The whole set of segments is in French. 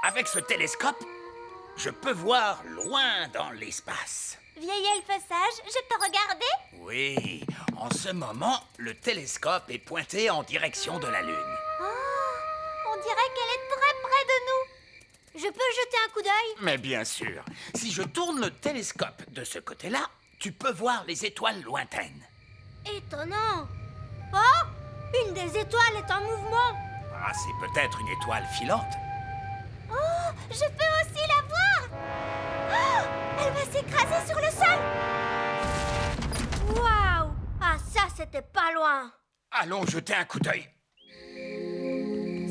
Avec ce télescope, je peux voir loin dans l'espace. Vieil elfe sage, je peux regarder? Oui, en ce moment, le télescope est pointé en direction de la Lune. Oh, on dirait qu'elle est très près de nous. Je peux jeter un coup d'œil? Mais bien sûr, si je tourne le télescope de ce côté-là, tu peux voir les étoiles lointaines. Étonnant. Oh, une des étoiles est en mouvement. Ah, c'est peut-être une étoile filante. Oh, je peux aussi la voir. Oh, elle va s'écraser sur le sol. Waouh! Ah, ça, c'était pas loin. Allons jeter un coup d'œil.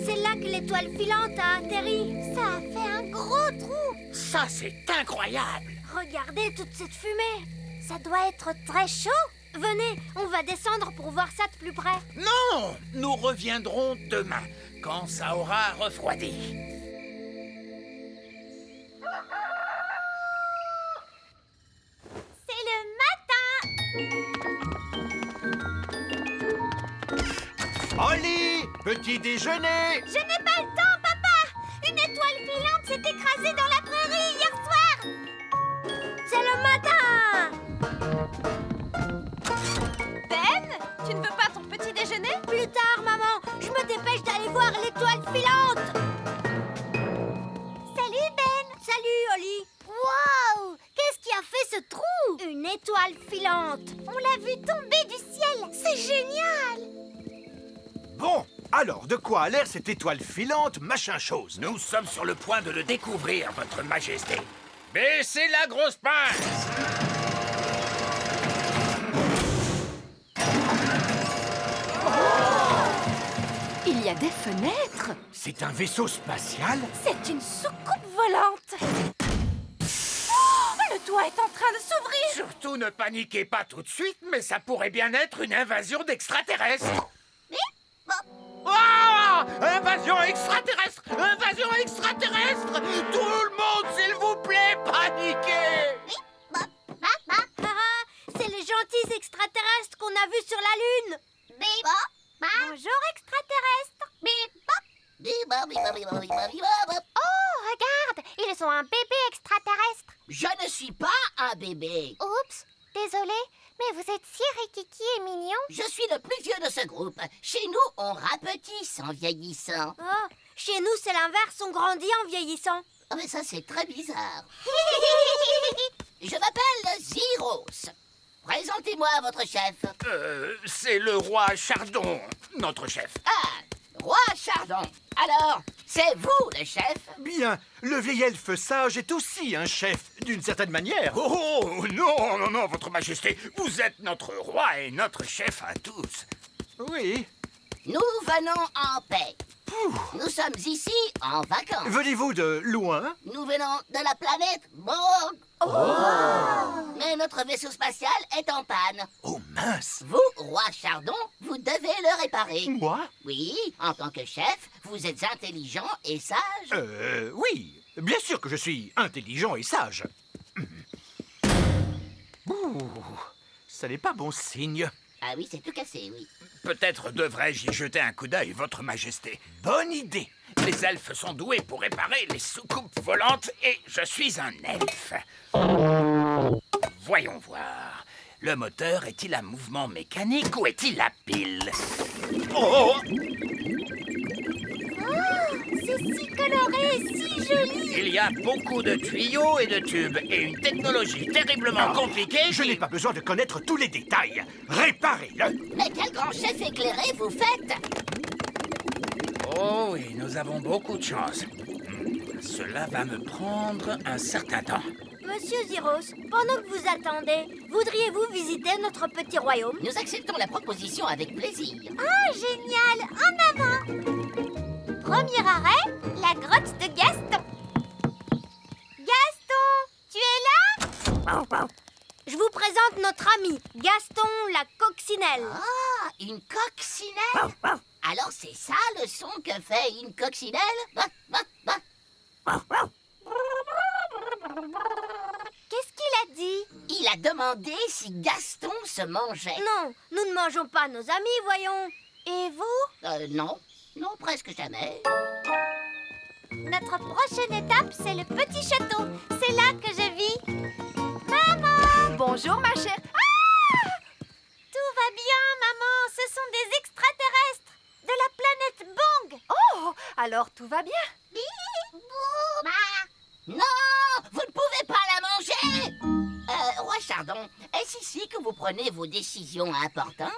C'est là que l'étoile filante a atterri. Ça a fait un gros trou. Ça, c'est incroyable. Regardez toute cette fumée. Ça doit être très chaud. Venez, on va descendre pour voir ça de plus près. Non, nous reviendrons demain, quand ça aura refroidi. C'est le matin. Oli, petit déjeuner. Je n'ai pas le temps, papa. Une étoile filante s'est écrasée dans la prairie hier soir. C'est le matin. Ben, tu ne veux pas ton petit déjeuner? Plus tard, maman. Je me dépêche d'aller voir l'étoile filante. Salut, Ben. Salut, Oli. Waouh! Qu'est-ce qui a fait ce trou? Une étoile filante. On l'a vue tomber du ciel. C'est génial. Bon, alors de quoi a l'air cette étoile filante, machin chose? Nous sommes sur le point de le découvrir, votre majesté. Baissez la grosse pince. Il y a des fenêtres. C'est un vaisseau spatial? C'est une soucoupe volante. Oh, le toit est en train de s'ouvrir. Surtout ne paniquez pas tout de suite, mais ça pourrait bien être une invasion d'extraterrestres. Ah! Invasion extraterrestre! Invasion extraterrestre! Tout le monde, s'il vous plaît, paniquez! C'est les gentils extraterrestres qu'on a vus sur la Lune. Bonjour, extraterrestres. Oh, regarde, ils ont un bébé extraterrestre. Je ne suis pas un bébé. Oups, désolé, mais vous êtes si rikiki et mignon. Je suis le plus vieux de ce groupe. Chez nous, on rapetisse en vieillissant. Oh, chez nous, c'est l'inverse, on grandit en vieillissant. Oh, mais ça, c'est très bizarre. Je m'appelle Zyros. Présentez-moi votre chef. C'est le roi Chardon, notre chef. Ah, roi Chardon. Alors, c'est vous le chef? Bien, le vieil elfe sage est aussi un chef, d'une certaine manière. Oh, non, non, non, votre majesté, vous êtes notre roi et notre chef à tous. Oui. Nous venons en paix. Nous sommes ici en vacances. Venez-vous de loin? Nous venons de la planète Borg. Mais notre vaisseau spatial est en panne. Oh mince. Vous, roi Chardon, vous devez le réparer. Moi? Oui, en tant que chef, vous êtes intelligent et sage. Oui. Bien sûr que je suis intelligent et sage. Ouh, ça n'est pas bon signe. Ah oui, c'est tout cassé, oui. Peut-être devrais-je y jeter un coup d'œil, votre majesté. Bonne idée. Les elfes sont doués pour réparer les soucoupes volantes et je suis un elfe. Voyons voir. Le moteur est-il à mouvement mécanique ou est-il à pile? Oh! C'est si coloré et si joli. Il y a beaucoup de tuyaux et de tubes et une technologie terriblement compliquée. Je n'ai pas besoin de connaître tous les détails. Réparez-le. Mais quel grand chef éclairé vous faites! Oh oui, nous avons beaucoup de chance. Cela va me prendre un certain temps. Monsieur Zyros, pendant que vous attendez, voudriez-vous visiter notre petit royaume? Nous acceptons la proposition avec plaisir. Ah, génial! En avant! Premier arrêt, la grotte de Gaston. Gaston, tu es là? Je vous présente notre ami, Gaston la coccinelle. Ah, une coccinelle? Alors c'est ça le son que fait une coccinelle? Qu'est-ce qu'il a dit? Il a demandé si Gaston se mangeait. Non, nous ne mangeons pas nos amis, voyons. Et vous? Non, non, presque jamais. Notre prochaine étape, c'est le petit château. C'est là que je vis. Maman! Bonjour, ma chère. Tout va bien, maman. Ce sont des extraterrestres de la planète Bong. Oh, alors tout va bien. Non, vous ne pouvez pas la manger. Roi Chardon, est-ce ici que vous prenez vos décisions importantes?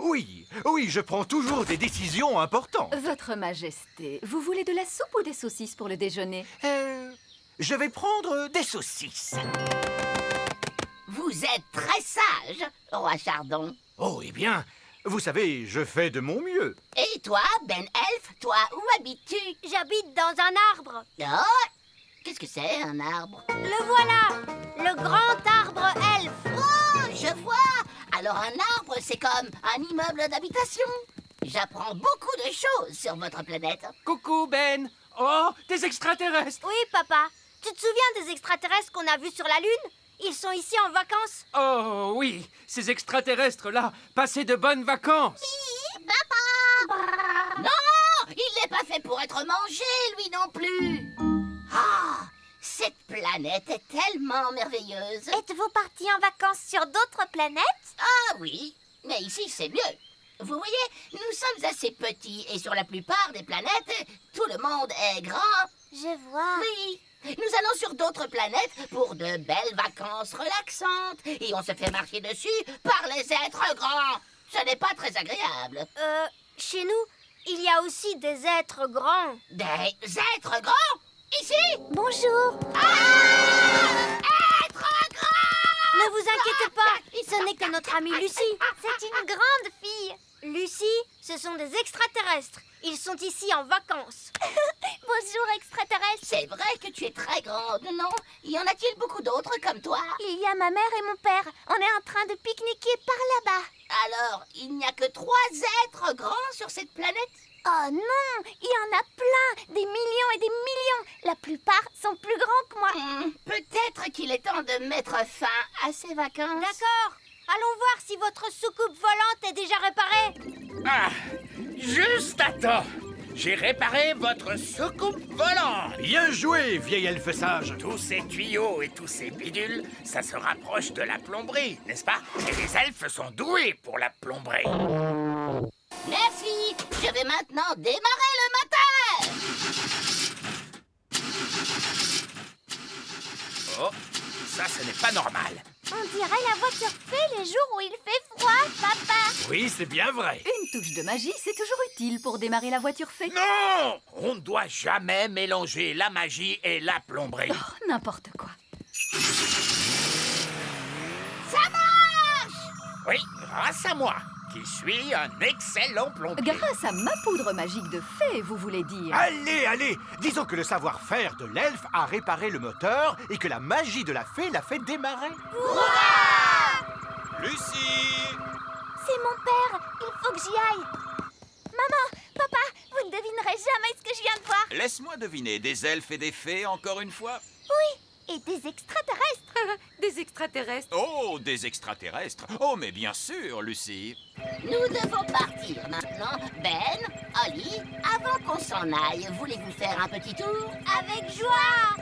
Oui, je prends toujours des décisions importantes. Votre Majesté, vous voulez de la soupe ou des saucisses pour le déjeuner? Je vais prendre des saucisses. Vous êtes très sage, Roi Chardon. Oh, eh bien, vous savez, je fais de mon mieux. Et toi, Ben Elf, toi, où habites-tu? J'habite dans un arbre. Oh, qu'est-ce que c'est, un arbre? Le voilà, le grand arbre elfe. Oh, je vois. Alors un arbre, c'est comme un immeuble d'habitation. J'apprends beaucoup de choses sur votre planète. Coucou, Ben. Oh, des extraterrestres. Oui, papa. Tu te souviens des extraterrestres qu'on a vus sur la Lune? Ils sont ici en vacances. Oh oui, ces extraterrestres-là, passez de bonnes vacances. Non, il n'est pas fait pour être mangé, lui non plus. Ah, cette planète est tellement merveilleuse. Êtes-vous parti en vacances sur d'autres planètes? Ah oui, mais ici c'est mieux. Vous voyez, nous sommes assez petits et sur la plupart des planètes, tout le monde est grand. Je vois. Oui, nous allons sur d'autres planètes pour de belles vacances relaxantes et on se fait marcher dessus par les êtres grands. Ce n'est pas très agréable. Chez nous, il y a aussi des êtres grands. Des êtres grands? Ici? Bonjour. Êtres grands! Ne vous inquiétez pas, ce n'est que notre amie Lucie. C'est une grande fille. Lucie, ce sont des extraterrestres. Ils sont ici en vacances. Bonjour, extraterrestres. C'est vrai que tu es très grande, non? Y en a-t-il beaucoup d'autres comme toi? Il y a ma mère et mon père. On est en train de pique-niquer par là-bas. Alors, il n'y a que 3 êtres grands sur cette planète? Oh non, il y en a plein, des millions et des millions. La plupart sont plus grands que moi. Peut-être qu'il est temps de mettre fin à ces vacances. D'accord. Allons voir si votre soucoupe volante est déjà réparée. Ah, juste à temps. J'ai réparé votre soucoupe volante. Bien joué, vieil elfe sage. Tous ces tuyaux et tous ces bidules, ça se rapproche de la plomberie, n'est-ce pas? Et les elfes sont doués pour la plomberie. Merci, je vais maintenant démarrer le moteur. Oh, ça, ce n'est pas normal. On dirait la voiture fée les jours où il fait froid, papa. Oui, c'est bien vrai. Une touche de magie, c'est toujours utile pour démarrer la voiture fée. Non! On ne doit jamais mélanger la magie et la plomberie. Oh, n'importe quoi. Ça marche! Oui, grâce à moi, qui suis un excellent plombier. Grâce à ma poudre magique de fée, vous voulez dire? Allez, disons que le savoir-faire de l'elfe a réparé le moteur et que la magie de la fée l'a fait démarrer. Lucie! C'est mon père, il faut que j'y aille. Maman, papa, vous ne devinerez jamais ce que je viens de voir. Laisse-moi deviner, des elfes et des fées encore une fois? Oui, et des extraterrestres. Des extraterrestres. Oh, des extraterrestres! Oh, mais bien sûr, Lucie! Nous devons partir maintenant. Ben, Oli, avant qu'on s'en aille, voulez-vous faire un petit tour? Avec joie.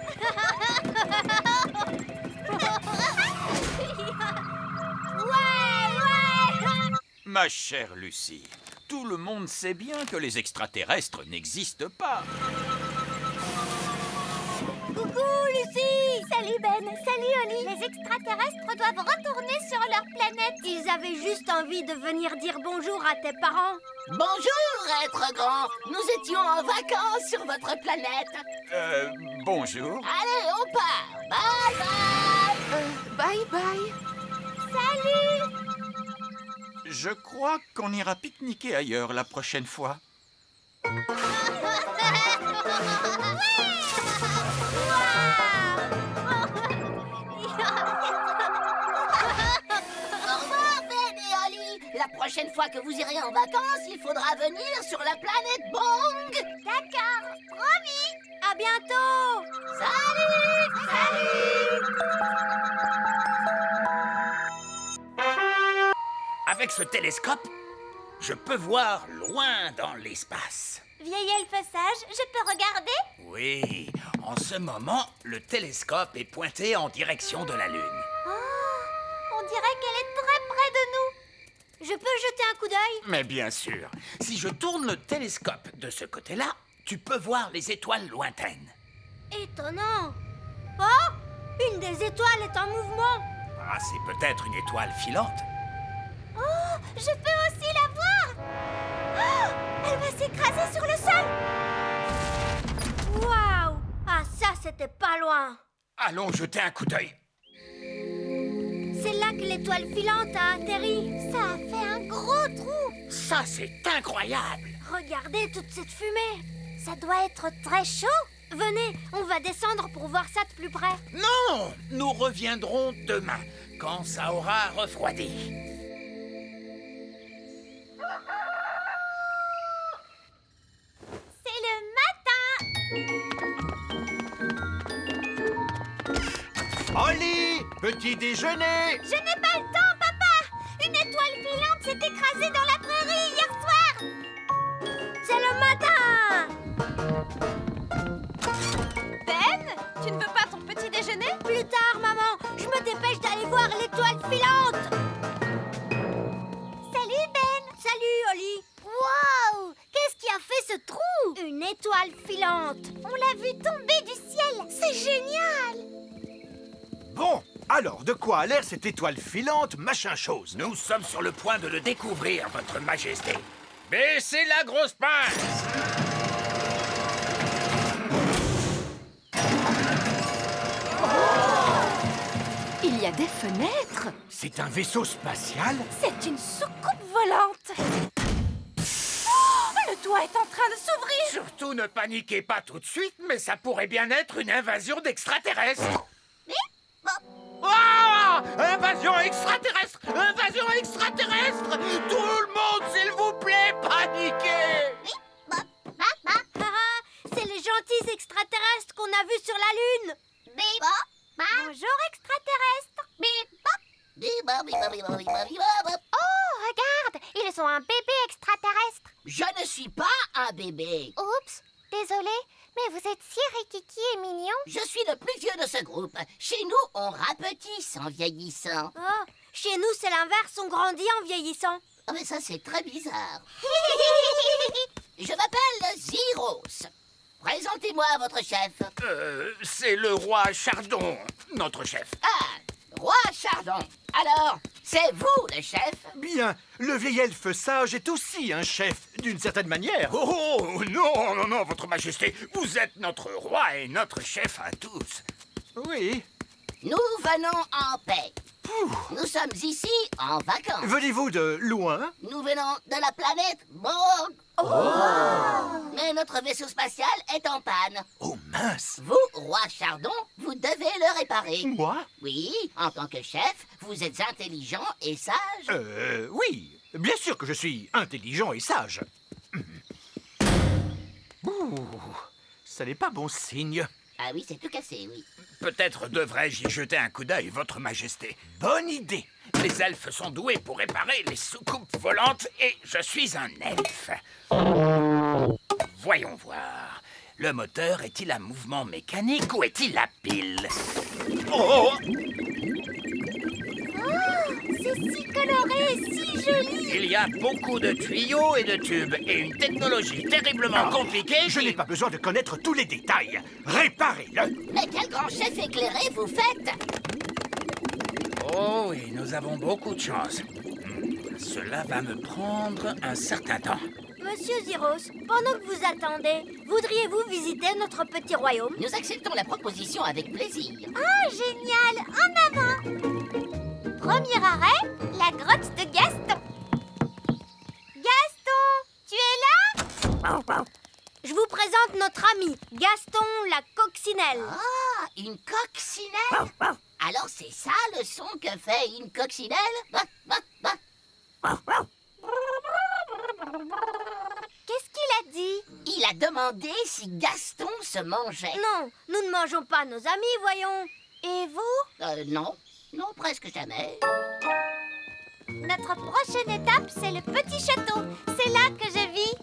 Ouais. Ma chère Lucie, tout le monde sait bien que les extraterrestres n'existent pas. Coucou, Lucie. Salut, Ben. Salut, Oli. Les extraterrestres doivent retourner sur leur planète. Ils avaient juste envie de venir dire bonjour à tes parents. Bonjour, êtres grands. Nous étions en vacances sur votre planète. Bonjour. Allez, on part. Bye bye. Bye bye. Salut. Je crois qu'on ira pique-niquer ailleurs la prochaine fois. Au revoir, Ben et Oli. La prochaine fois que vous irez en vacances, il faudra venir sur la planète Bong. D'accord, promis. À bientôt. Salut. Avec ce télescope, je peux voir loin dans l'espace. Vieil elfe sage, je peux regarder? Oui, en ce moment, le télescope est pointé en direction de la Lune. On dirait qu'elle est très près de nous. Je peux jeter un coup d'œil? Mais bien sûr, si je tourne le télescope de ce côté-là, tu peux voir les étoiles lointaines. Étonnant. Oh, une des étoiles est en mouvement. Ah, c'est peut-être une étoile filante. Oh, je peux aussi la voir. Oh, elle va s'écraser sur le sol. Waouh! Ah, ça, c'était pas loin. Allons jeter un coup d'œil. C'est là que l'étoile filante a atterri. Ça a fait un gros trou. Ça, c'est incroyable. Regardez toute cette fumée. Ça doit être très chaud. Venez, on va descendre pour voir ça de plus près. Non, nous reviendrons demain, quand ça aura refroidi. C'est le matin. Ollie, petit déjeuner. Je n'ai pas le temps, papa. Une étoile filante s'est écrasée dans la prairie hier soir. C'est le matin. Ben, tu ne veux pas ton petit déjeuner? Plus tard, maman. Je me dépêche d'aller voir l'étoile filante. Salut, Ben. Salut, Ollie. Waouh! Qu'est-ce qui a fait ce trou? Une étoile filante. On l'a vue tomber du ciel. C'est génial. Bon, alors de quoi a l'air cette étoile filante, machin chose? Nous sommes sur le point de le découvrir, votre majesté. Baissez la grosse pince. Il y a des fenêtres. C'est un vaisseau spatial? C'est une soucoupe volante. Oh, le toit est en train de s'ouvrir. Surtout ne paniquez pas tout de suite, mais ça pourrait bien être une invasion d'extraterrestres. Ah! Invasion extraterrestre! Invasion extraterrestre! Tout le monde, s'il vous plaît, paniquez! C'est les gentils extraterrestres qu'on a vus sur la Lune. Bonjour, extraterrestres. Oh, regarde, ils ont un bébé extraterrestre. Je ne suis pas un bébé. Oups, désolé, mais vous êtes si rikiki et mignon. Je suis le plus vieux de ce groupe. Chez nous, on rapetisse en vieillissant. Oh, chez nous, c'est l'inverse, on grandit en vieillissant. Oh, mais ça, c'est très bizarre. Je m'appelle Zyros. Présentez-moi votre chef. C'est le roi Chardon, notre chef. Ah, roi Chardon. Alors, c'est vous le chef? Bien, le vieil elfe sage est aussi un chef, d'une certaine manière. Oh, non, non, non, votre majesté, vous êtes notre roi et notre chef à tous. Oui. Nous venons en paix. Nous sommes ici en vacances. Venez-vous de loin? Nous venons de la planète Borg. Mais notre vaisseau spatial est en panne. Oh mince. Vous, roi Chardon, vous devez le réparer. Moi? Oui, en tant que chef, vous êtes intelligent et sage. Oui. Bien sûr que je suis intelligent et sage. Ouh, ça n'est pas bon signe. Ah oui, c'est tout cassé, oui. Peut-être devrais-je y jeter un coup d'œil, votre majesté. Bonne idée. Les elfes sont doués pour réparer les soucoupes volantes et je suis un elfe. Voyons voir. Le moteur est-il à mouvement mécanique ou est-il à pile? Oh! C'est si coloré et si joli. Il y a beaucoup de tuyaux et de tubes et une technologie terriblement compliquée. Je n'ai pas besoin de connaître tous les détails. Réparez-le. Mais quel grand chef éclairé vous faites! Oh oui, nous avons beaucoup de chance. Cela va me prendre un certain temps. Monsieur Zyros, pendant que vous attendez, voudriez-vous visiter notre petit royaume? Nous acceptons la proposition avec plaisir. Ah, génial! En avant! Premier arrêt, la grotte de Gaston. Gaston, tu es là? Je vous présente notre ami, Gaston la coccinelle. Ah, une coccinelle? Alors c'est ça le son que fait une coccinelle? Qu'est-ce qu'il a dit? Il a demandé si Gaston se mangeait. Non, nous ne mangeons pas nos amis, voyons. Et vous? Non, non, presque jamais. Notre prochaine étape, c'est le petit château. C'est là que je vis.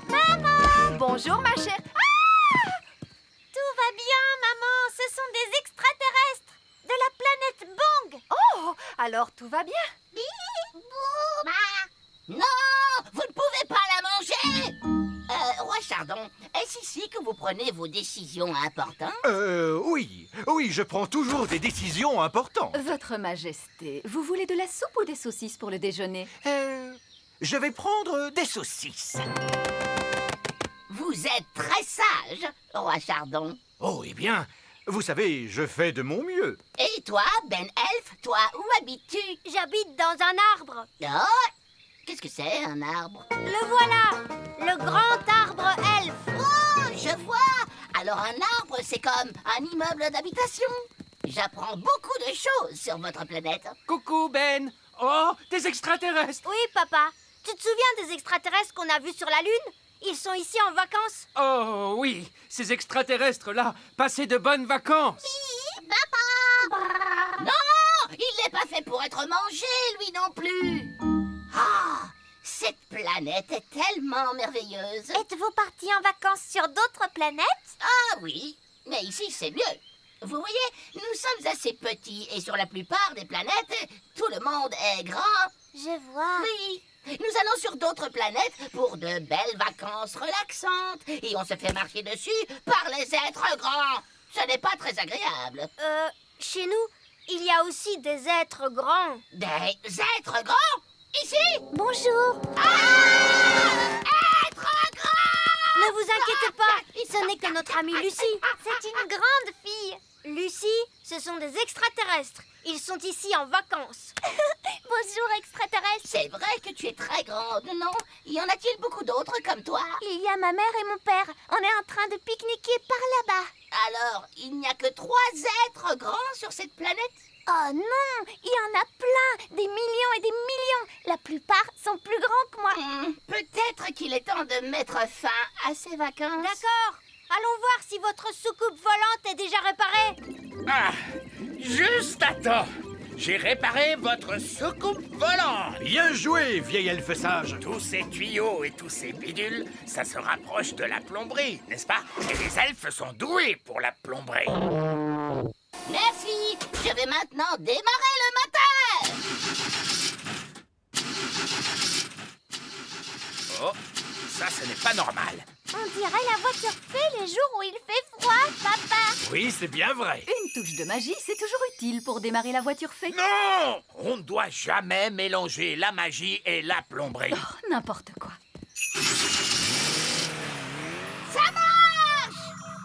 Maman! Bonjour, ma chère. Tout va bien, maman. Ce sont des extraterrestres de la planète Bang. Oh, alors tout va bien. Non, vous ne pouvez pas la manger. Roi Chardon, est-ce ici que vous prenez vos décisions importantes? Oui, je prends toujours des décisions importantes. Votre Majesté, vous voulez de la soupe ou des saucisses pour le déjeuner? Je vais prendre des saucisses. Vous êtes très sage, Roi Chardon. Oh, eh bien, vous savez, je fais de mon mieux. Et toi, Ben Elf, toi, où habites-tu? J'habite dans un arbre. Oh, qu'est-ce que c'est, un arbre? Le voilà, le grand arbre elfe. Oh, je vois. Alors un arbre, c'est comme un immeuble d'habitation. J'apprends beaucoup de choses sur votre planète. Coucou, Ben. Oh, des extraterrestres. Oui, papa. Tu te souviens des extraterrestres qu'on a vus sur la Lune? Ils sont ici en vacances. Oh oui, ces extraterrestres-là, passaient de bonnes vacances. Non, il n'est pas fait pour être mangé, lui non plus. Ah, cette planète est tellement merveilleuse. Êtes-vous partis en vacances sur d'autres planètes? Ah oui, mais ici c'est mieux. Vous voyez, nous sommes assez petits et sur la plupart des planètes, tout le monde est grand. Je vois. Oui, nous allons sur d'autres planètes pour de belles vacances relaxantes et on se fait marcher dessus par les êtres grands. Ce n'est pas très agréable. Chez nous, il y a aussi des êtres grands. Des êtres grands? Ici? Bonjour. Êtres grands! Ne vous inquiétez pas, ce n'est que notre amie Lucie. C'est une grande fille. Lucie, ce sont des extraterrestres. Ils sont ici en vacances. Bonjour, extraterrestres. C'est vrai que tu es très grande, non? Y en a-t-il beaucoup d'autres comme toi? Il y a ma mère et mon père. On est en train de pique-niquer par là-bas. Alors, il n'y a que 3 êtres grands sur cette planète? Oh non, il y en a plein, des millions et des millions. La plupart sont plus grands que moi. Peut-être qu'il est temps de mettre fin à ces vacances. D'accord. Allons voir si votre soucoupe volante est déjà réparée. Ah, juste à temps. J'ai réparé votre soucoupe volante. Bien joué, vieil elfe sage. Tous ces tuyaux et tous ces bidules, ça se rapproche de la plomberie, n'est-ce pas? Et les elfes sont doués pour la plomberie. Merci. Je vais maintenant démarrer le moteur. Oh, ça, ce n'est pas normal. On dirait la voiture fée les jours où il fait froid, papa. Oui, c'est bien vrai. Une touche de magie, c'est toujours utile pour démarrer la voiture fée. Non! On ne doit jamais mélanger la magie et la plomberie. Oh, n'importe quoi. Ça marche!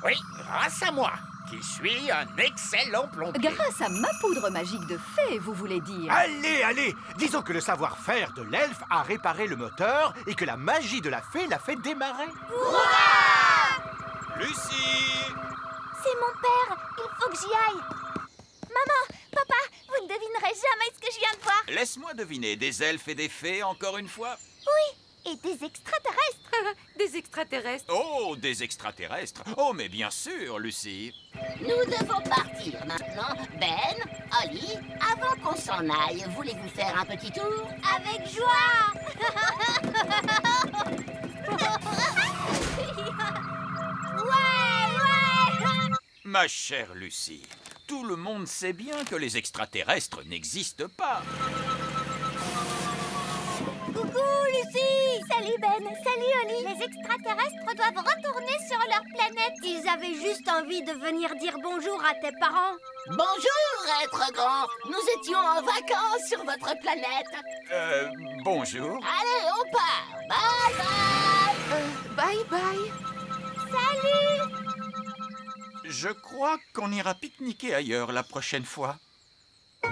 Oui, grâce à moi, qui suis un excellent plombier. Grâce à ma poudre magique de fée, vous voulez dire? Allez, disons que le savoir-faire de l'elfe a réparé le moteur et que la magie de la fée l'a fait démarrer. Lucie! C'est mon père, il faut que j'y aille. Maman, papa, vous ne devinerez jamais ce que je viens de voir. Laisse-moi deviner, des elfes et des fées encore une fois? Oui, et des extraterrestres. Des extraterrestres. Oh, des extraterrestres! Oh, mais bien sûr, Lucie! Nous devons partir maintenant. Ben, Oli, avant qu'on s'en aille, voulez-vous faire un petit tour? Avec joie. Ouais. Ma chère Lucie, tout le monde sait bien que les extraterrestres n'existent pas. Coucou, Lucie. Salut, Ben. Salut, Oli. Les extraterrestres doivent retourner sur leur planète. Ils avaient juste envie de venir dire bonjour à tes parents. Bonjour, êtres grands. Nous étions en vacances sur votre planète. Bonjour. Allez, on part. Bye bye. Bye bye. Salut. Je crois qu'on ira pique-niquer ailleurs la prochaine fois. Au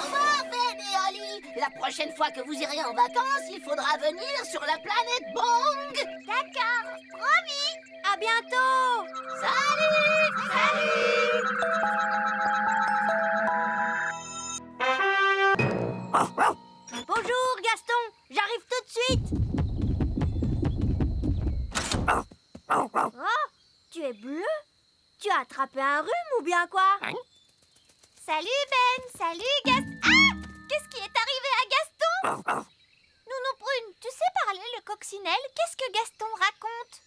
revoir, Ben et Oli. La prochaine fois que vous irez en vacances, il faudra venir sur la planète Bang. D'accord, promis. À bientôt. Salut. Bonjour, Gaston. J'arrive tout de suite. Oh, tu es bleu? Tu as attrapé un rhume ou bien quoi? Salut Ben, salut Gaston. Ah! Qu'est-ce qui est arrivé à Gaston? Nounou Prune, tu sais parler le coccinelle? Qu'est-ce que Gaston raconte?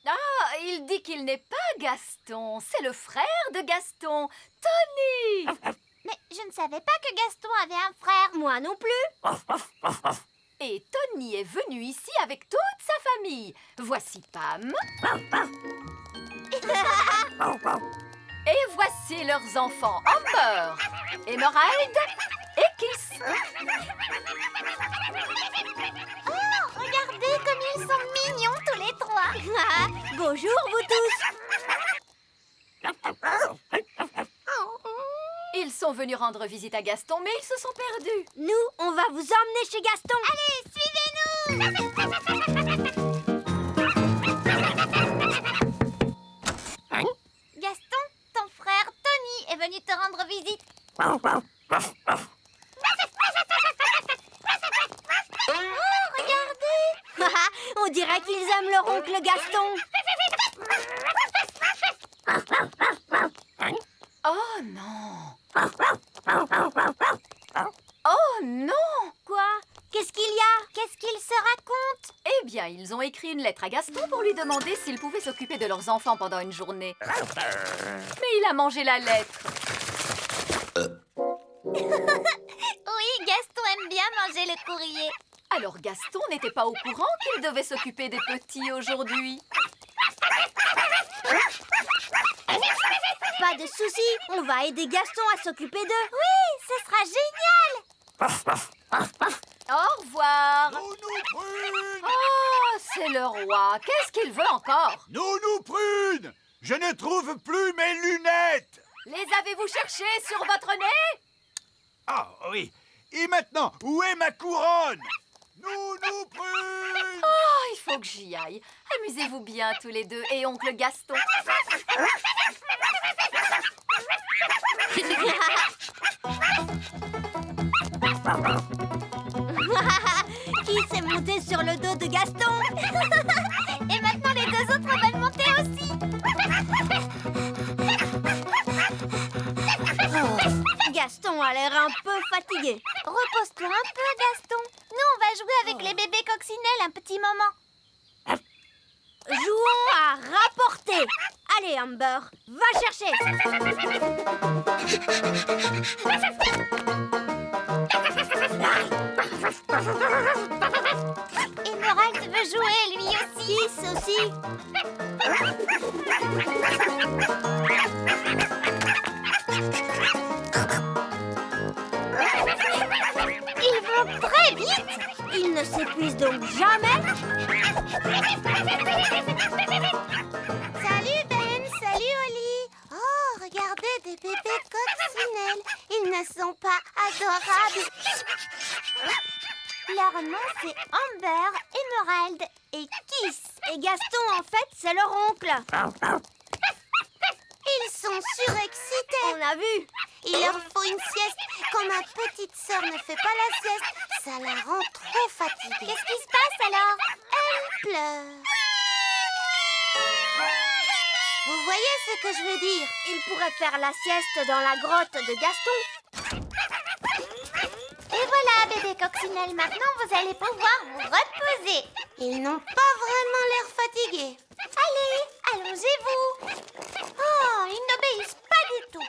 Ah, il dit qu'il n'est pas Gaston. C'est le frère de Gaston, Tony. Mais je ne savais pas que Gaston avait un frère. Moi non plus. Et Tony est venu ici avec toute sa famille. Voici Pam. Et voici leurs enfants Amber, Emerald et Kiss. Oh, regardez comme ils sont mignons tous les trois. Bonjour vous tous. Ils sont venus rendre visite à Gaston, mais ils se sont perdus. Nous, on va vous emmener chez Gaston. Allez, suivez-nous. Gaston, ton frère Tony est venu te rendre visite. Oh, regardez. On dirait qu'ils aiment leur oncle Gaston. Oh non! Oh non! Quoi? Qu'est-ce qu'il y a? Qu'est-ce qu'ils se racontent? Eh bien, ils ont écrit une lettre à Gaston pour lui demander s'il pouvait s'occuper de leurs enfants pendant une journée. Mais il a mangé la lettre. Oui, Gaston aime bien manger le courrier. Alors Gaston n'était pas au courant qu'il devait s'occuper des petits aujourd'hui. Pas de souci, on va aider Gaston à s'occuper d'eux. Oui, ce sera génial. Au revoir. Nounou Prune! Oh, c'est le roi. Qu'est-ce qu'il veut encore? Nounou Prune! Je ne trouve plus mes lunettes! Les avez-vous cherchées sur votre nez? Ah oui. Et maintenant, où est ma couronne? Nounou Prune! Oh, il faut que j'y aille. Amusez-vous bien tous les deux et oncle Gaston. Qui s'est monté sur le dos de Gaston? Et maintenant les deux autres veulent monter aussi. Oh, Gaston a l'air un peu fatigué. Repose-toi un peu, Gaston. Nous, on va jouer avec les bébés coccinelles un petit moment. Jouons à rapporter. Allez, Amber, va chercher. Emerald veut jouer, lui aussi. Kiss aussi. Ils vont très vite. Ils ne s'épuisent donc jamais. Salut Ben, salut Oli. Oh, regardez des bébés coccinelles. Ils ne sont pas adorables. Leur nom c'est Amber, Emerald et Kiss. Et Gaston en fait c'est leur oncle. Ils sont surexcités. On a vu. Il leur faut une sieste. Quand ma petite sœur ne fait pas la sieste, ça la rend trop fatiguée. Qu'est-ce qui se passe alors? Elle pleure. Vous voyez ce que je veux dire? Ils pourraient faire la sieste dans la grotte de Gaston. Et voilà, bébé coccinelle, maintenant vous allez pouvoir vous reposer. Ils n'ont pas vraiment l'air fatigués. Allez, allongez-vous. Oh, ils n'obéissent pas du tout.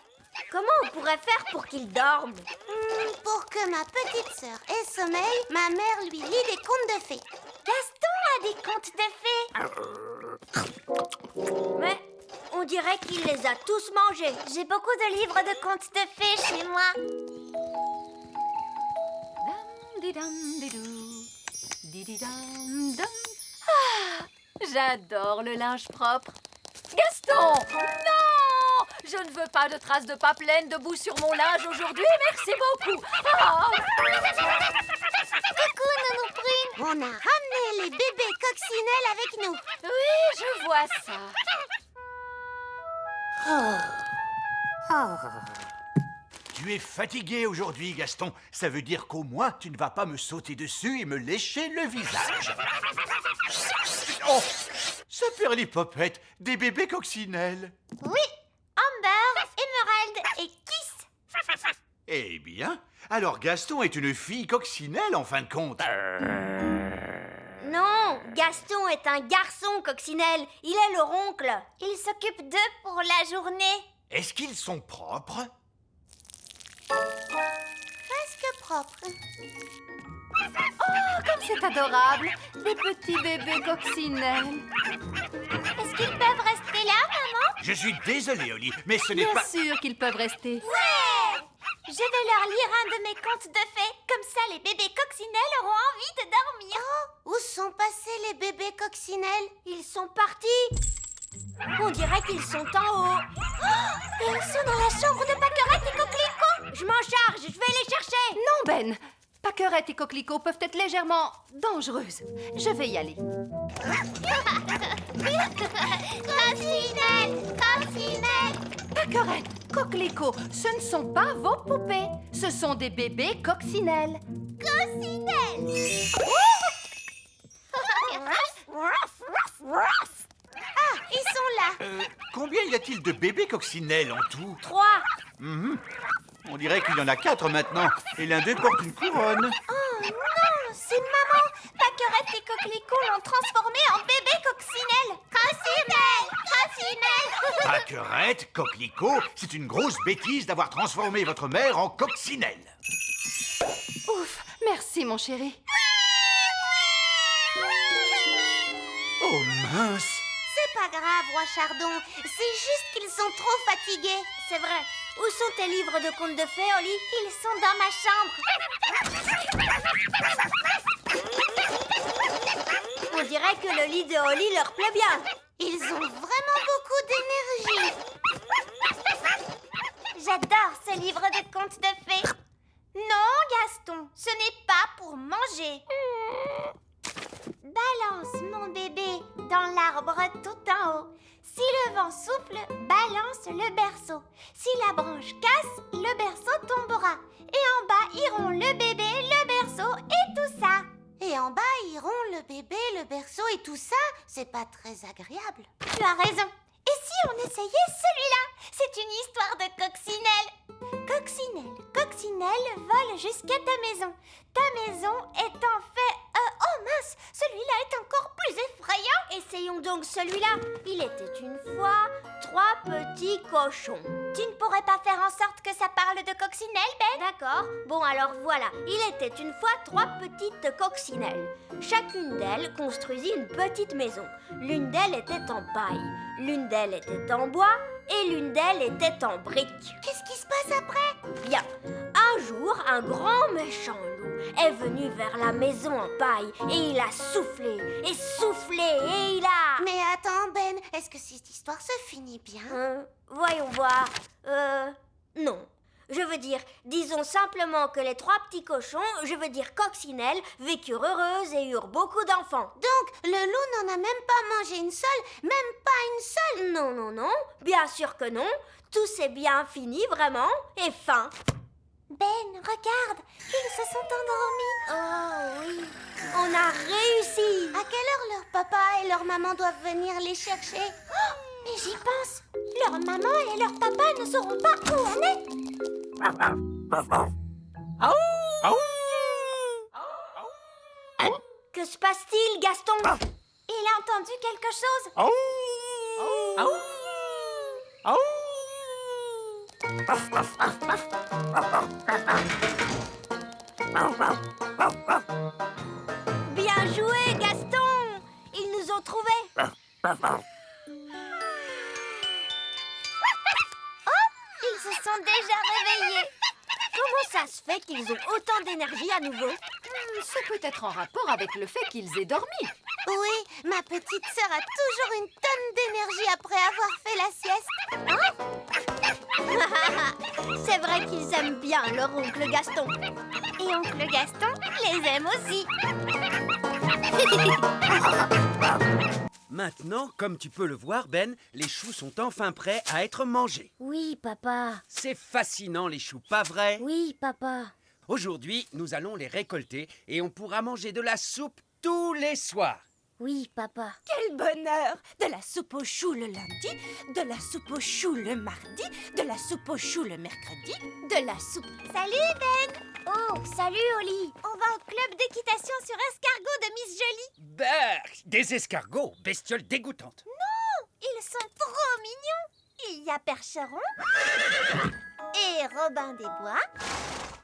Comment on pourrait faire pour qu'ils dorment? Pour que ma petite sœur ait sommeil, ma mère lui lit des contes de fées. Gaston a des contes de fées. Mais on dirait qu'il les a tous mangés. J'ai beaucoup de livres de contes de fées chez moi. Dam-di-dam-di-dou. Di-di-dam-dam. Ah, j'adore le linge propre. Gaston! Non! Je ne veux pas de traces de pas pleines de boue sur mon linge aujourd'hui. Merci beaucoup. Oh. Coucou, Nounou Prune. On a ramené les bébés coccinelles avec nous. Oui, je vois ça. Tu es fatigué aujourd'hui, Gaston. Ça veut dire qu'au moins, tu ne vas pas me sauter dessus et me lécher le visage. Oh, ce perlipopette, des bébés coccinelles. Oui, Amber, Emerald et Eh bien, alors Gaston est une fille coccinelle en fin de compte. Non, Gaston est un garçon coccinelle. Il est leur oncle. Il s'occupe d'eux pour la journée. Est-ce qu'ils sont propres? Presque propre. Oh, comme c'est adorable! Des petits bébés coccinelles. Est-ce qu'ils peuvent rester là, maman? Je suis désolé, Oli, mais ce n'est Bien pas... sûr qu'ils peuvent rester. Ouais! Je vais leur lire un de mes contes de fées. Comme ça, les bébés coccinelles auront envie de dormir. Oh, où sont passés les bébés coccinelles? Ils sont partis. On dirait qu'ils sont en haut. Oh, et ils sont dans la chambre de Pâquerette et Coquelicot. Je m'en charge, je vais les chercher. Non, Ben! Pâquerette et Coquelicot peuvent être légèrement dangereuses. Je vais y aller. Coccinelle, Coccinelle. Pâquerette, Coquelicot, ce ne sont pas vos poupées. Ce sont des bébés coccinelles. Coccinelle. Ah, ils sont là. Combien y a-t-il de bébés coccinelles en tout? 3. On dirait qu'il y en a 4 maintenant, et l'un d'eux porte une couronne. Oh non, c'est maman. Pâquerette et Coquelicot l'ont transformé en bébé coccinelle. Coccinelle, Coccinelle. Pâquerette, Coquelicot, c'est une grosse bêtise d'avoir transformé votre mère en coccinelle. Ouf, merci mon chéri. Oh mince! C'est pas grave, Roi Chardon. C'est juste qu'ils sont trop fatigués. C'est vrai. Où sont tes livres de contes de fées, Oli? Ils sont dans ma chambre. On dirait que le lit de Oli leur plaît bien. Ils ont vraiment beaucoup d'énergie. J'adore ce livre de contes de fées. Non, Gaston, ce n'est pas pour manger. Balance, mon bébé, dans l'arbre tout en haut. Si le vent souffle, balance le berceau. Si la branche casse, le berceau tombera. Et en bas iront le bébé, le berceau et tout ça. Et en bas iront le bébé, le berceau et tout ça. C'est pas très agréable. Tu as raison. Et si on essayait celui-là? C'est une histoire de coccinelle. Coccinelle, coccinelle, vole jusqu'à ta maison. Ta maison est en fait... oh mince, celui-là est encore plus effrayant. Essayons donc celui-là. Il était une fois 3 petits cochons. Tu ne pourrais pas faire en sorte que ça parle de coccinelle, Ben? D'accord. Bon, alors voilà. Il était une fois 3 petites coccinelles. Chacune d'elles construisit une petite maison. L'une d'elles était en paille, l'une d'elles était en bois et l'une d'elles était en briques. Qu'est-ce qui se passe après? Bien. Un jour, un grand méchant loup est venu vers la maison en paille et il a soufflé et soufflé et il a... Mais attends, Ben, est-ce que cette histoire se finit bien? Voyons voir. Non. Je veux dire, disons simplement que les 3 petits cochons, je veux dire coccinelles, vécurent heureuses et eurent beaucoup d'enfants. Donc, le loup n'en a même pas mangé une seule, même pas une seule? Non, non, non, bien sûr que non. Tout s'est bien fini, vraiment, et fin. Ben, regarde, ils se sont endormis. Oh oui, on a réussi. À quelle heure leur papa et leur maman doivent venir les chercher? Oh, mais j'y pense. Leur maman et leur papa ne sauront pas où on est. Que se passe-t-il, Gaston? Il a entendu quelque chose? Bien joué, Gaston! Ils nous ont trouvés. Oh, ils se sont déjà réveillés. Comment ça se fait qu'ils ont autant d'énergie à nouveau? Ça peut être en rapport avec le fait qu'ils aient dormi. Oui, ma petite sœur a toujours une tonne d'énergie après avoir fait la sieste. C'est vrai qu'ils aiment bien leur oncle Gaston. Et oncle Gaston les aime aussi. Maintenant, comme tu peux le voir, Ben, les choux sont enfin prêts à être mangés. Oui, papa. C'est fascinant, les choux, pas vrai? Oui, papa. Aujourd'hui, nous allons les récolter et on pourra manger de la soupe tous les soirs. Oui, papa. Quel bonheur! De la soupe aux choux le lundi, de la soupe aux choux le mardi, de la soupe aux choux le mercredi, de la soupe... Salut, Ben! Oh, salut, Oli! On va au club d'équitation sur escargot de Miss Jolie. Berk, des escargots, bestioles dégoûtantes. Ils sont trop mignons. Il y a Percheron et Robin des Bois.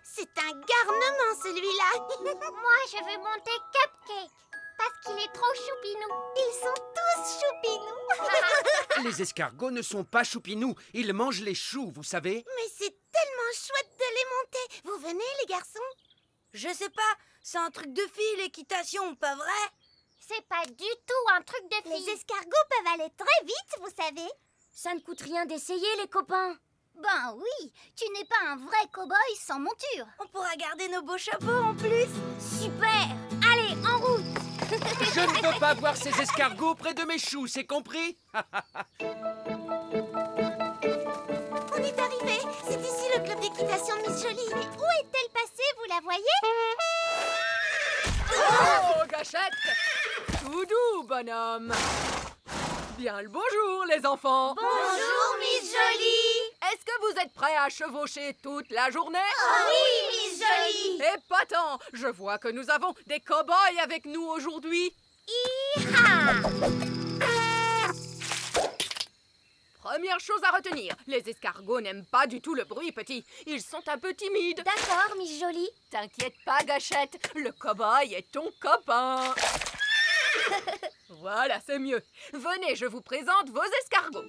C'est un garnement, celui-là. Moi, je veux monter Cupcake parce qu'il est trop choupinou. Ils sont tous choupinous. Les escargots ne sont pas choupinous, ils mangent les choux, vous savez. Mais c'est tellement chouette de les monter. Vous venez, les garçons? Je sais pas, c'est un truc de fille, l'équitation, pas vrai? C'est pas du tout un truc de fille. Les escargots peuvent aller très vite, vous savez. Ça ne coûte rien d'essayer, les copains. Ben oui, tu n'es pas un vrai cow-boy sans monture. On pourra garder nos beaux chapeaux en plus. Super. Allez, en route. Je ne veux pas voir ces escargots près de mes choux, c'est compris? On est arrivé. C'est ici le club d'équitation Miss Jolie. Mais où est-elle passée, vous la voyez? Oh, Gâchette! Tout doux, bonhomme. Bien le bonjour, les enfants. Bonjour, Miss Jolie. Est-ce que vous êtes prêts à chevaucher toute la journée? Oh oui, Miss Jolie. Épatant! Je vois que nous avons des cow-boys avec nous aujourd'hui. Hi-ha. Première chose à retenir, les escargots n'aiment pas du tout le bruit, petit. Ils sont un peu timides. D'accord, Miss Jolie. T'inquiète pas, Gâchette, le cow-boy est ton copain. Voilà, c'est mieux. Venez, je vous présente vos escargots.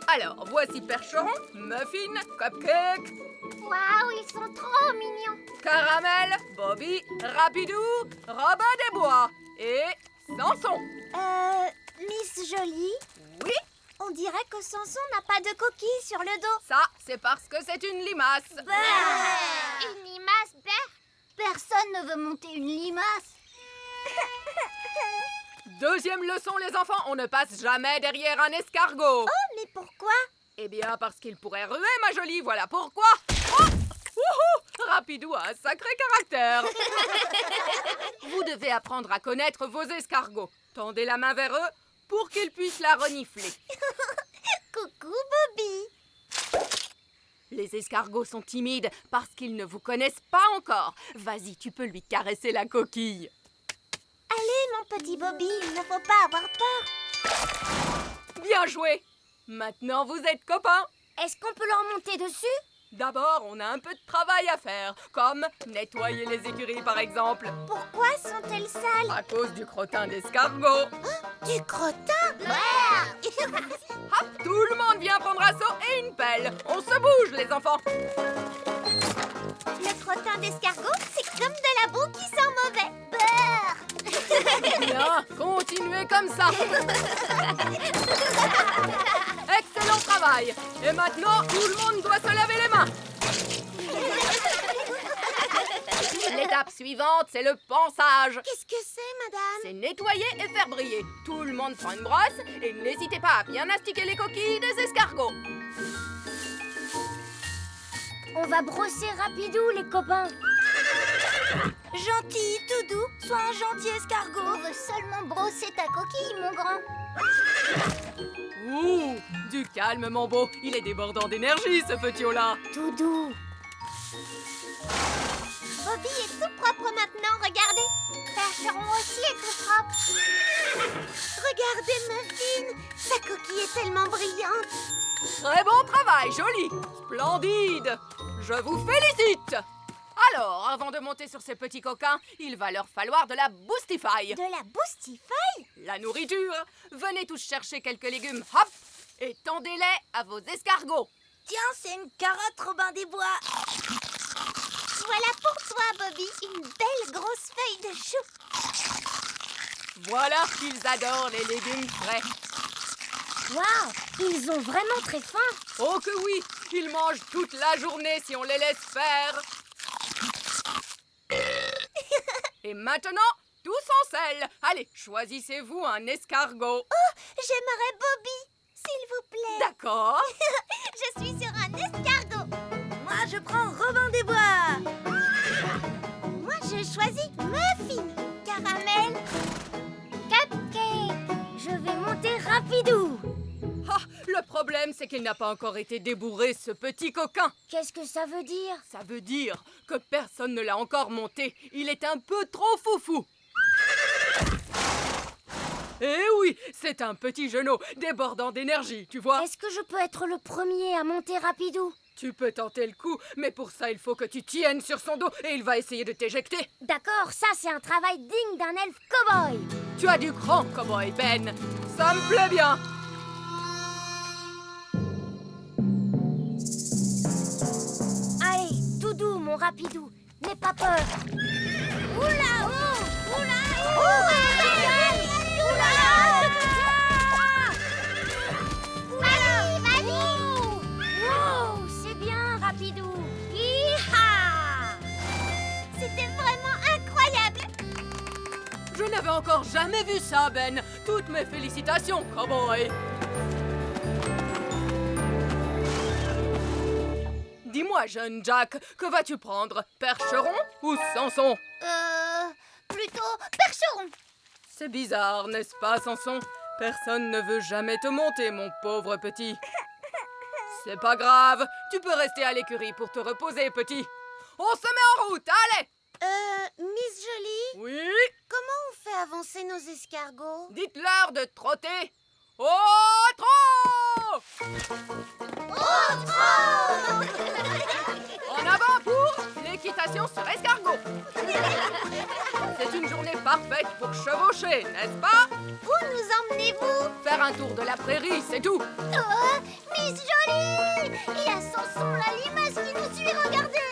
Alors, voici Percheron, Muffin, Cupcake, Waouh, ils sont trop mignons. Caramel, Bobby, Rapidou, Robin des Bois et Samson. Miss Jolie, Oui, on dirait que Samson n'a pas de coquille sur le dos. ça, c'est parce que c'est une limace. Une limace, Personne ne veut monter une limace. Deuxième leçon, les enfants, on ne passe jamais derrière un escargot. Oh, mais pourquoi? Eh bien, parce qu'il pourrait ruer, ma jolie, voilà pourquoi. Oh, wouhou, Rapidou a un sacré caractère. Vous devez apprendre à connaître vos escargots. Tendez la main vers eux pour qu'ils puissent la renifler. Coucou, Bobby. Les escargots sont timides parce qu'ils ne vous connaissent pas encore. Vas-y, tu peux lui caresser la coquille. Allez, mon petit Bobby, il ne faut pas avoir peur. Bien joué. Maintenant, vous êtes copains. Est-ce qu'on peut leur monter dessus? D'abord, on a un peu de travail à faire, comme nettoyer les écuries, par exemple. Pourquoi sont-elles sales? À cause du crottin d'escargot. Du crottin? Hop, tout le monde vient prendre un seau et une pelle. On se bouge, les enfants. Le crottin d'escargot, c'est comme de la boue qui sent mauvais. Bien, continuez comme ça. Excellent travail. Et maintenant, tout le monde doit se laver les mains. L'étape suivante, c'est le pansage. Qu'est-ce que c'est, madame? C'est nettoyer et faire briller. Tout le monde prend une brosse et n'hésitez pas à bien astiquer les coquilles des escargots. On va brosser Rapidou, les copains. Gentil, tout doux, sois un gentil escargot. On veut seulement brosser ta coquille, mon grand. Ouh, du calme, mon beau. Il est débordant d'énergie, ce petit là. Tout doux. Bobby est tout propre maintenant, regardez. Percheron aussi est tout propre. Regardez Muffin, sa coquille est tellement brillante. Très bon travail, joli. Splendide. Je vous félicite. Alors, avant de monter sur ces petits coquins, il va leur falloir de la Boostify. De la Boostify? La nourriture. Venez tous chercher quelques légumes, hop, et tendez-les à vos escargots. Tiens, c'est une carotte, Robin des Bois. Voilà pour toi, Bobby, une belle grosse feuille de chou. Voilà, ils adorent les légumes frais. Waouh, ils ont vraiment très faim. Oh que oui, ils mangent toute la journée si on les laisse faire. Et maintenant, tous en selle. Allez, choisissez-vous un escargot. Oh, j'aimerais Bobby, s'il vous plaît. D'accord. Je suis sur un escargot. Moi, je prends Robin des Bois. Moi, je choisis Muffin, Caramel, Cupcake. Rapidou! Ah, le problème, c'est qu'il n'a pas encore été débourré, ce petit coquin. Qu'est-ce que ça veut dire? Ça veut dire que personne ne l'a encore monté. Il est un peu trop foufou. Eh oui, c'est un petit genou débordant d'énergie, tu vois. Est-ce que je peux être le premier à monter Rapidou? Tu peux tenter le coup, mais pour ça, il faut que tu tiennes sur son dos et il va essayer de t'éjecter. D'accord, ça c'est un travail digne d'un elfe cow-boy. Tu as du cran, cowboy Ben. Ça me plaît bien. Allez, tout doux, mon Rapidou. N'aie pas peur. Oula, oh! Oula, oh! Wow, c'est bien, Rapidou. Hi-ha! C'était vraiment incroyable. Je n'avais encore jamais vu ça, Ben. Toutes mes félicitations, cowboy. Dis-moi, jeune Jack, que vas-tu prendre? Percheron ou Samson? Plutôt percheron. C'est bizarre, n'est-ce pas, Samson? Personne ne veut jamais te monter, mon pauvre petit. C'est pas grave, tu peux rester à l'écurie pour te reposer, petit. On se met en route, allez! Miss Jolie, Oui? comment on fait avancer nos escargots? Dites-leur de trotter. Au trot! En avant pour l'équitation sur escargot. C'est une journée parfaite pour chevaucher, n'est-ce pas? Où nous emmenez-vous? Faire un tour de la prairie, c'est tout. Oh, Miss Jolie! Il y a Samson, la limace qui nous suit, regardez!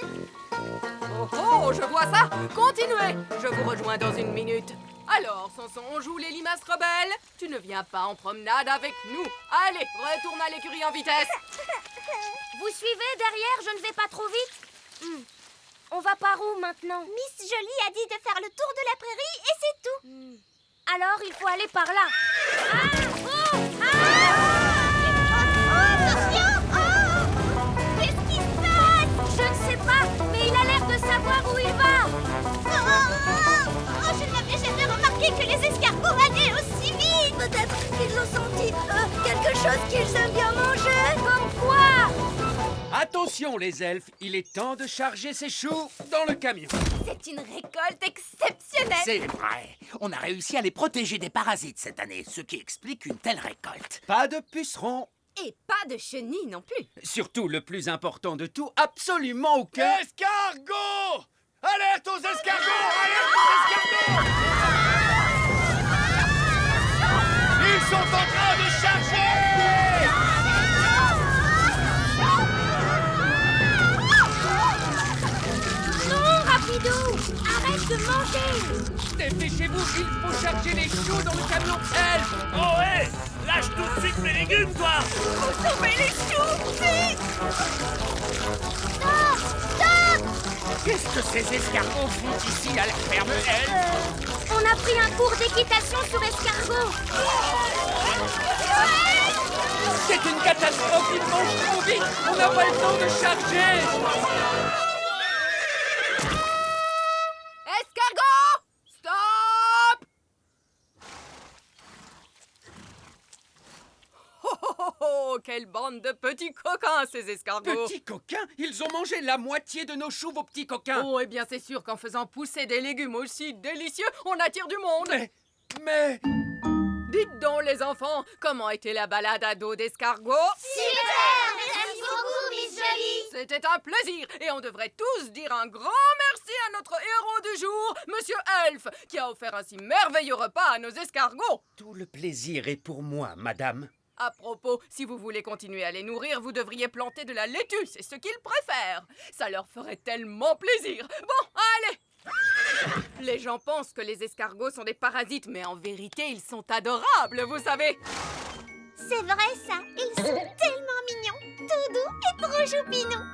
Oh oh, je vois ça. Continuez. Je vous rejoins dans une minute. Alors, Samson, on joue les limaces rebelles? Tu ne viens pas en promenade avec nous. Allez, retourne à l'écurie en vitesse. Vous suivez derrière, je ne vais pas trop vite? On va par où maintenant? Miss Jolie a dit de faire le tour de la prairie et c'est tout. Alors il faut aller par là. Attention! Qu'est-ce qui se passe? Je ne sais pas, mais il a l'air de savoir où il va. Je n'avais jamais remarqué que les escargots allaient aussi vite. Peut-être qu'ils ont senti quelque chose qu'ils aiment bien manger. Comme quoi? Attention les elfes, il est temps de charger ces choux dans le camion. C'est une récolte exceptionnelle. C'est vrai. On a réussi à les protéger des parasites cette année, ce qui explique une telle récolte. Pas de pucerons. Et pas de chenilles non plus. Surtout le plus important de tout, absolument aucun... Escargot! Alerte aux escargots! Alerte aux escargots! Ils sont en train de charger! Non, Rapidou! Arrête de manger! Dépêchez-vous, il faut charger les choux dans le camion elfe. Oh, hé! Lâche tout de suite mes légumes, toi! Faut sauver les choux! Vite! Stop! Stop! Qu'est-ce que ces escargots font ici à la ferme elfe? On a pris un cours d'équitation sur escargot. C'est une catastrophe, ils mangent trop vite. On n'a pas le temps de charger. Escargot! Stop! Oh, oh, oh, oh, quelle bande de petits coquins, ces escargots! Petits coquins? Ils ont mangé la moitié de nos choux, vos petits coquins. Oh, eh bien, c'est sûr qu'en faisant pousser des légumes aussi délicieux, on attire du monde! Mais... Dites donc, les enfants, comment était la balade à dos d'escargot? Super! Merci beaucoup, Miss Jolie. C'était un plaisir, et on devrait tous dire un grand merci à notre héros du jour, Monsieur Elf, qui a offert un si merveilleux repas à nos escargots. Tout le plaisir est pour moi, madame. À propos, si vous voulez continuer à les nourrir, vous devriez planter de la laitue, c'est ce qu'ils préfèrent. Ça leur ferait tellement plaisir. Bon, allez! Les gens pensent que les escargots sont des parasites, mais en vérité, ils sont adorables, vous savez. C'est vrai ça, ils sont tellement mignons, tout doux et trop choupinous.